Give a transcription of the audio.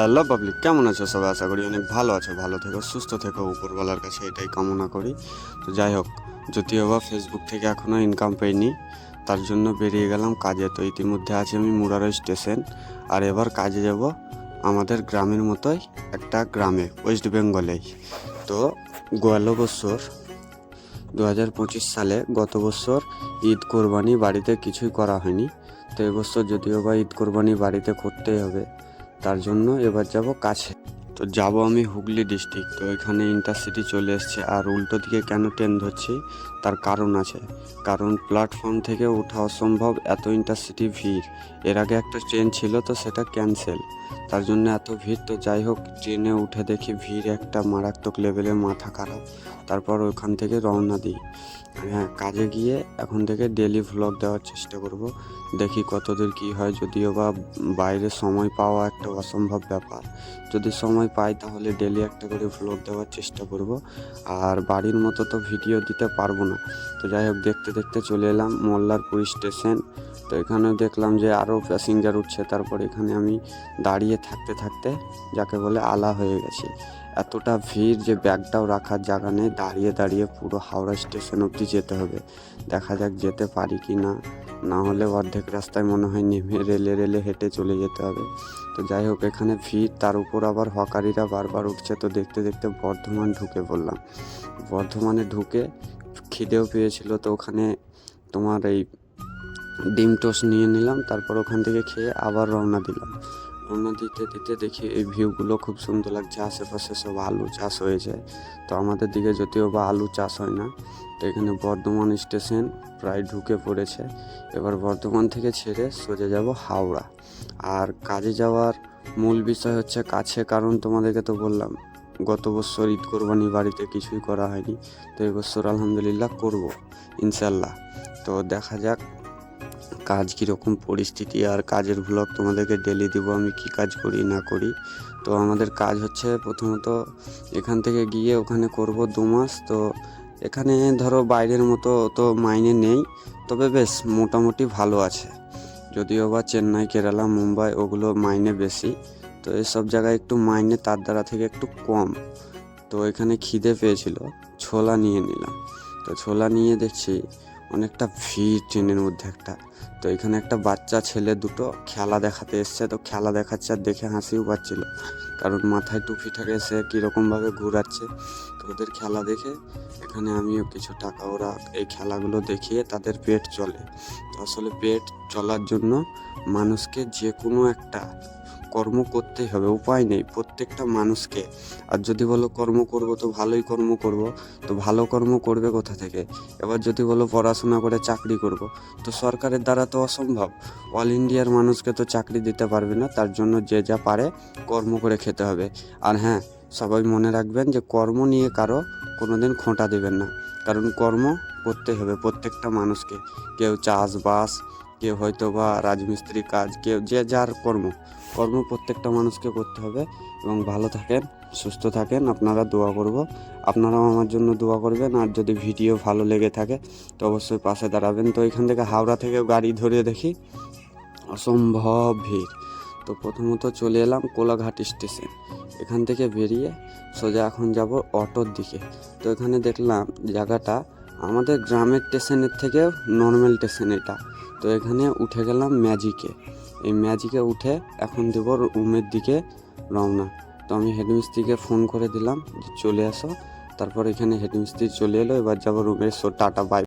Hello public, কেমন আছো সবাই? আশা করি অনেক ভালো আছো। ভালো থেকো, সুস্থ থেকো, উপরওয়ালার কাছে এটাই কামনা করি। তো যাই হোক, যদিও বা ফেসবুক থেকে এখনও ইনকাম পাইনি, তার জন্য বেরিয়ে গেলাম কাজে। তো ইতিমধ্যে আছি আমি মুরারই স্টেশন, আর এবার কাজে যাব আমাদের গ্রামের মতোই একটা গ্রামে, ওয়েস্ট বেঙ্গলেই। তো গেল বছর 2025 সালে, গত বছর ঈদ কোরবানি বাড়িতে কিছুই করা হয়নি। তো এবছর যদিও বা ঈদ কোরবানি বাড়িতে করতেই হবে, তার জন্য এবার যাব কাছে। তো যাব আমি হুগলি ডিস্ট্রিক্ট। তো এখানে ইন্টারসিটি চলে এসছে। আর উল্টো দিকে কেন ট্রেন ধরছি তার কারণ আছে, কারণ প্ল্যাটফর্ম থেকে ওঠা অসম্ভব, এত ইন্টারসিটি ভিড়। এর আগে একটা ট্রেন ছিল, তো সেটা ক্যান্সেল, তার জন্য এত ভিড়। তো যাই হোক, ট্রেনে উঠে দেখি ভিড় একটা মারাত্মক লেভেলে, মাথা খারাপ। তারপর ওখান থেকে রওনা দিই। হ্যাঁ, কাজে গিয়ে এখন থেকে ডেলি ভ্লগ দেওয়ার চেষ্টা করব। দেখি কতদূর কী হয়। যদিও বা বাইরে সময় পাওয়া একটা অসম্ভব ব্যাপার, যদি সময় পাই তাহলে ডেলি একটা করে ভ্লগ দেওয়ার চেষ্টা করব। আর বাড়ির মতো তো ভিডিও দিতে পারবো না। তো যাই হোক, দেখতে দেখতে চলে এলাম মল্লারপুর স্টেশন। তো এখানেও দেখলাম যে আরও প্যাসেঞ্জার উঠছে। তারপর এখানে আমি দাঁড়িয়ে থাকতে থাকতে যাকে বলে আলা হয়ে গেছি। এতটা ভিড় যে ব্যাগটাও রাখার জায়গা নেই। দাঁড়িয়ে দাঁড়িয়ে পুরো হাওড়া স্টেশন অবধি যেতে হবে। দেখা যাক যেতে পারি কি না, না হলে অর্ধেক রাস্তায় মনে হয় নেমে রেলে রেলে হেঁটে চলে যেতে হবে। তো যাই হোক, এখানে ভিড়, তার উপর আবার হকারিরা বারবার উঠছে। তো দেখতে দেখতে বর্ধমান ঢুকে পড়লাম। বর্ধমানে ঢুকে খিদেও পেয়েছিল, তো ওখানে তোমার এই ডিম টোস্ট নিয়ে নিলাম। তারপর ওখান থেকে খেয়ে আবার রওনা দিলাম। রওনা দিতে দিতে দেখি এই ভিউগুলো খুব সুন্দর লাগছে। আশেপাশে সব আলু চাষ হয়েছে। তো আমাদের দিকে যদিও বা আলু চাষ হয় না। তো এখানে বর্ধমান স্টেশন প্রায় ঢুকে পড়েছে। এবার বর্ধমান থেকে ছেড়ে সোজা যাব হাওড়া। আর কাজে যাওয়ার মূল বিষয় হচ্ছে কাছে, কারণ তোমাদেরকে তো বললাম গত বছর ঈদ কোরবানি বাড়িতে কিছুই করা হয়নি। তো এবছর আলহামদুলিল্লাহ করব ইনশাল্লাহ। তো দেখা যাক কাজ কীরকম পরিস্থিতি। আর কাজের ভ্লগ তোমাদেরকে ডেলি দিব, আমি কি কাজ করি না করি। তো আমাদের কাজ হচ্ছে প্রথমত এখান থেকে গিয়ে ওখানে করব 2 মাস। তো এখানে ধরো বাইরের মতো তো মাইনে নেই, তবে বেশ মোটামুটি ভালো আছে। যদিও বা চেন্নাই, কেরালা, মুম্বাই ওগুলো মাইনে বেশি। তো এসব জায়গায় একটু মাইনে তার দ্বারা থেকে একটু কম। তো এখানে খিদে পেয়েছিল, ছোলা নিয়ে নিলাম। তো ছোলা নিয়ে দেখছি অনেকটা ভিড় ট্রেনের মধ্যে একটা। তো এখানে একটা বাচ্চা ছেলে দুটো খেলা দেখাতে এসছে। তো খেলা দেখাচ্ছে আর দেখে হাসিও পাচ্ছিল, কারণ মাথায় টুপি থাকে, সে কীরকমভাবে ঘুরাচ্ছে। তো ওদের খেলা দেখে এখানে আমিও কিছু টাকা, ওরা এই খেলাগুলো দেখিয়ে তাদের পেট চলে। তো আসলে পেট চলার জন্য মানুষকে যে কোনো একটা কর্ম করতেই হবে, উপায় নেই প্রত্যেকটা মানুষকে। আর যদি বলো কর্ম করব, তো ভালোই কর্ম করব। তো ভালো কর্ম করবে কোথা থেকে? এবার যদি বলো পড়াশোনা করে চাকরি করব, তো সরকারের দ্বারা তো অসম্ভব। অল ইন্ডিয়ার মানুষকে তো চাকরি দিতে পারবে না। তার জন্য যে যা পারে কর্ম করে খেতে হবে। আর হ্যাঁ, সবাই মনে রাখবেন যে কর্ম নিয়ে কারো কোনোদিন খোঁটা দেবেন না, কারণ কর্ম করতে হবে প্রত্যেকটা মানুষকে। কেউ চাষবাস, কেউ হয়তো বা রাজমিস্ত্রি কাজ, কেউ যে যার কর্ম প্রত্যেকটা মানুষকে করতে হবে। এবং ভালো থাকেন, সুস্থ থাকেন, আপনারা দোয়া করব। আপনারাও আমার জন্য দোয়া করবেন। আর যদি ভিডিও ভালো লেগে থাকে তো অবশ্যই পাশে দাঁড়াবেন। তো এখান থেকে হাওড়া থেকে গাড়ি ধরে দেখি অসম্ভব ভিড়। তো প্রথমত চলে এলাম কোলাঘাট স্টেশন। এখান থেকে বেরিয়ে সোজা এখন যাব অটোর দিকে। তো এখানে দেখলাম জায়গাটা আমাদের গ্রামের স্টেশনের থেকেও নর্মাল স্টেশন এটা। তো এখানে উঠে গেলাম ম্যাজিকে। এই ম্যাজিকে উঠে এখন দেবো রুমের দিকে রওনা। তো আমি হেডমিস্ত্রিকে ফোন করে দিলাম যে চলে আসো। তারপর এখানে হেডমিস্ত্রি চলে এলো। এবার যাবো রুমে। Tata, by.